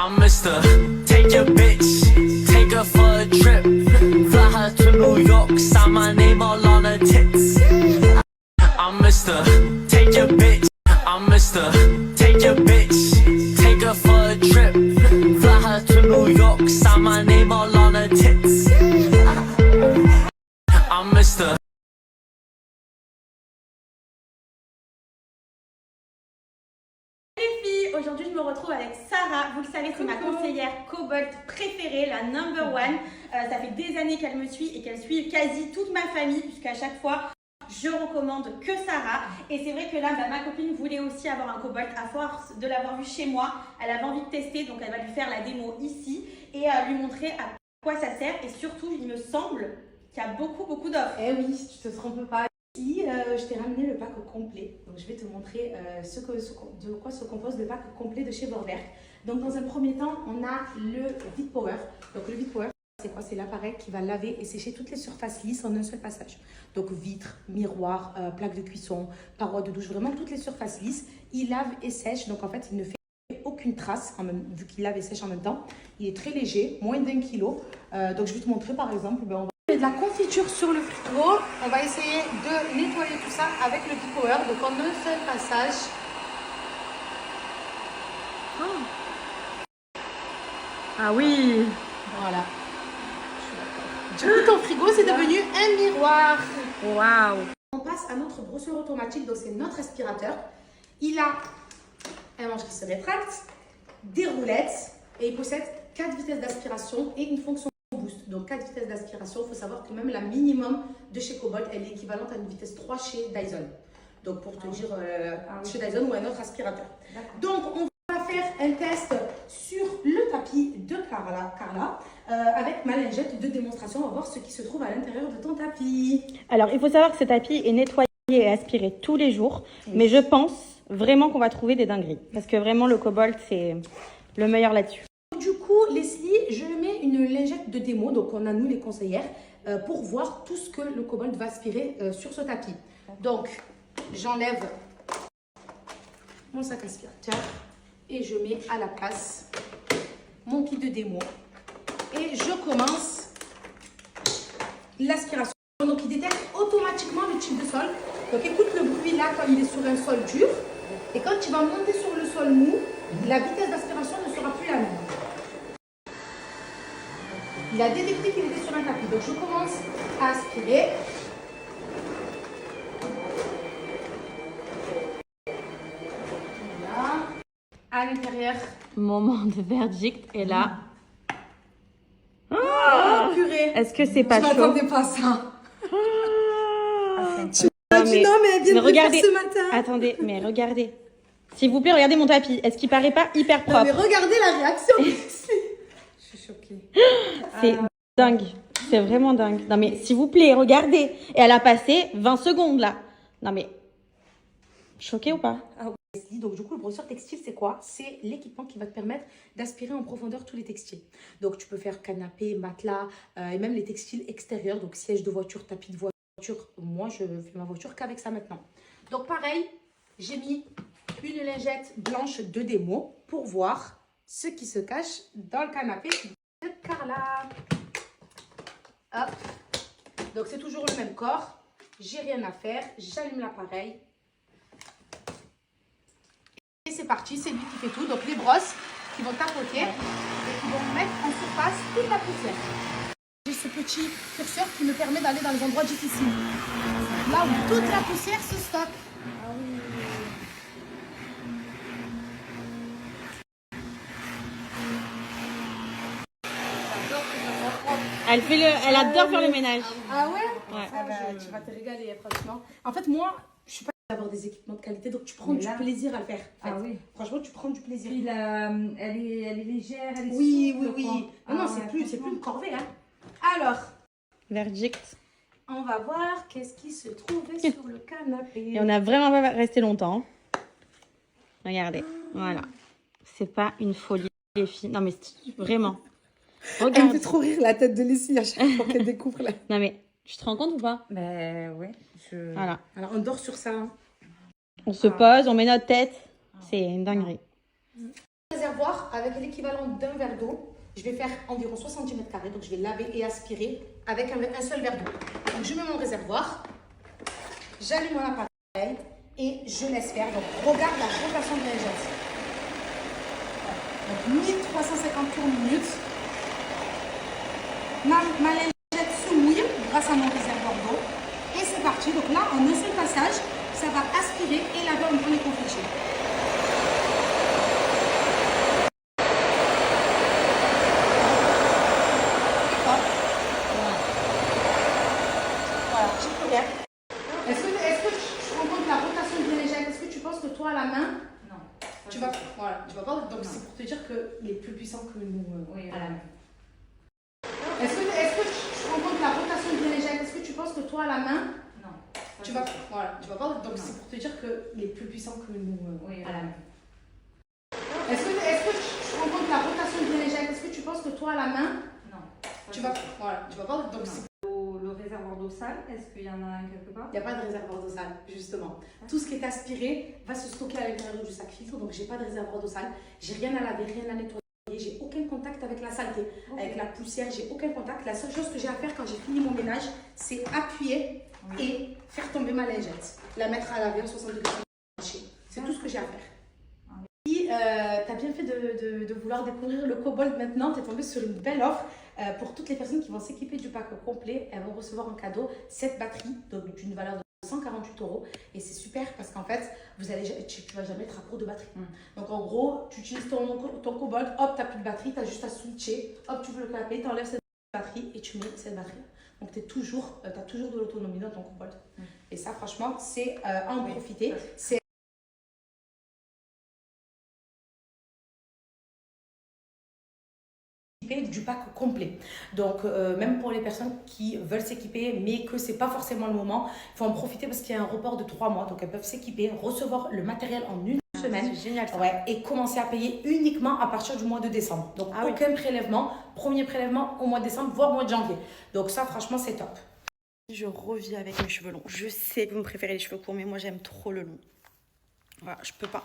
I'm Mr. Take your bitch, take her for a trip. Fly her to New York, sign my name all on her tits. I'm Mr. Take your bitch. I'm Mr. Take your bitch, take her for a trip. Fly her to New York, sign my name all on her tits. I'm Mr. Aujourd'hui, je me retrouve avec Sarah. Vous le savez, c'est ma conseillère Cobalt préférée, la number one. Ça fait des années qu'elle me suit et qu'elle suit quasi toute ma famille, puisqu'à chaque fois, je recommande que Sarah. Et c'est vrai que là, ma copine voulait aussi avoir un Cobalt. À force de l'avoir vu chez moi, elle avait envie de tester, donc elle va lui faire la démo ici et lui montrer à quoi ça sert. Et surtout, il me semble qu'il y a beaucoup d'offres. Eh oui, tu te trompes pas. Ici, je t'ai ramené le pack complet. Donc, je vais te montrer de quoi se compose le pack complet de chez Vorwerk. Donc, dans un premier temps, on a le Vite Power. Donc, le Vite Power, c'est quoi? C'est l'appareil qui va laver et sécher toutes les surfaces lisses en un seul passage. Donc, vitres, miroirs, plaques de cuisson, parois de douche, vraiment toutes les surfaces lisses. Il lave et sèche. Donc, en fait, il ne fait aucune trace, vu qu'il lave et sèche en même temps. Il est très léger, moins d'1 kilo. Donc, je vais te montrer, par exemple, on va de la confiture sur le frigo. On va essayer de nettoyer tout ça avec le Vite Power. Donc en un seul passage. Ah oui. Voilà. Du coup, ton frigo, c'est devenu un miroir. Waouh. On passe à notre brosseur automatique. Donc c'est notre aspirateur. Il a un manche qui se rétracte, des roulettes et il possède 4 vitesses d'aspiration et une fonction boost. Donc 4 vitesses d'aspiration, il faut savoir que même la minimum de chez Cobalt, elle est équivalente à une vitesse 3 chez Dyson. Donc pour te dire, chez Dyson ou un autre aspirateur. Donc on va faire un test sur le tapis de Carla avec ma lingette de démonstration. On va voir ce qui se trouve à l'intérieur de ton tapis. Alors, il faut savoir que ce tapis est nettoyé et aspiré tous les jours. Oui. Mais je pense vraiment qu'on va trouver des dingueries. Parce que vraiment, le Cobalt, c'est le meilleur là-dessus. Du coup, Leslie, je mets une lingette de démo, donc on a nous les conseillères, pour voir tout ce que le Cobalt va aspirer sur ce tapis. Donc, j'enlève mon sac aspirateur et je mets à la place mon kit de démo. Et je commence l'aspiration. Donc, il détecte automatiquement le type de sol. Donc, écoute le bruit là quand il est sur un sol dur. Et quand il va monter sur le sol mou, la vitesse d'aspiration ne sera plus la même. Il a détecté qu'il était sur un tapis. Donc, je commence à aspirer. Voilà. À l'intérieur. Moment de verdict. Et là. Oh, purée. Est-ce que c'est pas chaud? Je m'attendais pas à ça. Tu m'as dit non, mais elle vient de regardez, ce matin. Attendez, mais regardez. S'il vous plaît, regardez mon tapis. Est-ce qu'il paraît pas hyper propre? Non, mais regardez la réaction. Je suis choquée. C'est dingue. C'est vraiment dingue. Non, mais s'il vous plaît, regardez. Et elle a passé 20 secondes, là. Non, mais... Choquée ou pas? Ah, oui. Donc, du coup, le brosseur textile, c'est quoi? C'est l'équipement qui va te permettre d'aspirer en profondeur tous les textiles. Donc, tu peux faire canapé, matelas et même les textiles extérieurs. Donc, siège de voiture, tapis de voiture. Moi, je fais ma voiture qu'avec ça maintenant. Donc, pareil, j'ai mis une lingette blanche de démo pour voir ce qui se cache dans le canapé de Carla. Hop. Donc, c'est toujours le même corps. J'ai rien à faire. J'allume l'appareil. Et c'est parti. C'est lui qui fait tout. Donc, les brosses qui vont tapoter et qui vont mettre en surface toute la poussière. J'ai ce petit curseur qui me permet d'aller dans les endroits difficiles. Là où toute la poussière se stocke. Ah oui. Elle adore faire le ménage. Ah ouais? Ouais. Ah bah, tu vas te régaler, franchement. En fait, moi, je suis pas d'avoir des équipements de qualité, donc tu prends du plaisir à le faire. En fait. Ah oui. Franchement, tu prends du plaisir. Puis elle est légère, elle est oui, souple, oui, oui. Non, ouais, c'est plus une corvée, hein. Alors, Verdict. on va voir qu'est-ce qui se trouvait sur le canapé. Et on a vraiment pas resté longtemps. Regardez. Voilà. C'est pas une folie, les filles. Non, mais vraiment. Regarde. Elle me fait trop rire la tête de Leslie à chaque fois qu'elle découvre là. Non, mais tu te rends compte ou pas? Ben ouais. Voilà. Alors, on dort sur ça. Hein. On se pose, on met notre tête. C'est une dinguerie. Réserve réservoir avec l'équivalent d'un verre d'eau. Je vais faire environ 60 cm², donc je vais laver et aspirer avec un seul verre d'eau. Donc je mets mon réservoir, j'allume mon appareil et je laisse faire. Donc regarde la rotation de lingette. Donc 1350 tours minutes. Ma lingette se mouille grâce à mon réservoir d'eau. Et c'est parti. Donc là, en un seul passage, ça va aspirer et laver en premier confléché. Voilà, j'ai plus rien. Est-ce que tu te rends compte de la rotation de lingette? Est-ce que tu penses que toi, à la main, Non. tu vas pas. Donc c'est pour te dire qu'il est plus puissant que nous Oui, à la main. Est-ce que tu te rends compte de la rotation de lingette? Est-ce que tu penses que toi, à la main, Non. tu vas pas. Donc c'est pour te dire qu'il est plus puissant que nous Oui, à la main. Est-ce que tu te rends compte de la rotation de lingette? Est-ce que tu penses que toi, à la main, Non. tu vas pas. Donc c'est Le réservoir d'eau sale, est-ce qu'il y en a un quelque part? il n'y a pas de réservoir d'eau sale, justement. Tout ce qui est aspiré va se stocker à l'intérieur du sac filtre, donc j'ai pas de réservoir d'eau sale. J'ai rien à laver, rien à nettoyer, j'ai aucun contact avec la saleté, avec la poussière, j'ai aucun contact. La seule chose que j'ai à faire quand j'ai fini mon ménage, c'est appuyer et faire tomber ma lingette. La mettre à laver à 60 degrés. C'est tout ce que j'ai à faire. Si tu as bien fait de vouloir découvrir le Cobalt maintenant, tu es tombé sur une belle offre. Pour toutes les personnes qui vont s'équiper du pack complet, elles vont recevoir en cadeau 7 batteries d'une valeur de 148 €. Et c'est super parce qu'en fait, tu vas jamais être à court de batterie. Donc en gros, tu utilises ton Cobalt, hop, tu n'as plus de batterie, tu as juste à switcher, hop, tu veux le clapper, tu enlèves cette batterie et tu mets cette batterie. Donc tu as toujours de l'autonomie dans ton Cobalt. Et ça, franchement, c'est à en profiter. C'est du pack complet. Donc même pour les personnes qui veulent s'équiper mais que c'est pas forcément le moment, il faut en profiter parce qu'il y a un report de 3 mois, donc elles peuvent s'équiper, recevoir le matériel en une semaine. C'est génial ça. Ouais, et commencer à payer uniquement à partir du mois de décembre. Donc aucun prélèvement, premier prélèvement au mois de décembre, voire au mois de janvier. Donc ça, franchement, c'est top. Je reviens avec mes cheveux longs. Je sais que vous me préférez les cheveux courts, mais moi j'aime trop le long. Voilà, je peux pas.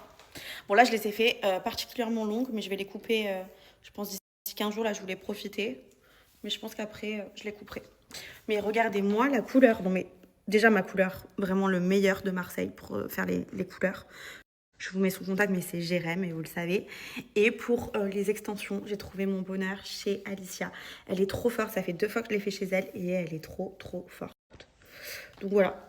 Bon là, je les ai fait particulièrement longues, mais je vais les couper, je pense d'ici 15 jours. Là, je voulais profiter, mais je pense qu'après, je les couperai. Mais regardez-moi la couleur. Non mais déjà ma couleur, vraiment le meilleur de Marseille pour faire les couleurs. Je vous mets son contact, mais c'est Jérém, et vous le savez. Et pour les extensions, j'ai trouvé mon bonheur chez Alicia. Elle est trop forte, ça fait 2 fois que je l'ai fait chez elle, et elle est trop forte. Donc voilà,